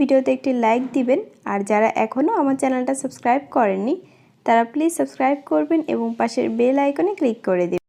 ভিডিওতে একটি লাইক দিবেন আর যারা এখনও আমার চ্যানেলটা সাবস্ক্রাইব করেননি তারা প্লিজ সাবস্ক্রাইব করবেন এবং পাশের বেল আইকনে ক্লিক করে দিবেন।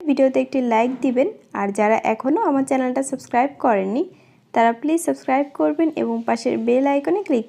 ভিডিওতে একটি লাইক দিবেন আর যারা এখনও আমার চ্যানেলটা সাবস্ক্রাইব করেননি তারা প্লিজ সাবস্ক্রাইব করবেন এবং পাশের বেল আইকনে ক্লিক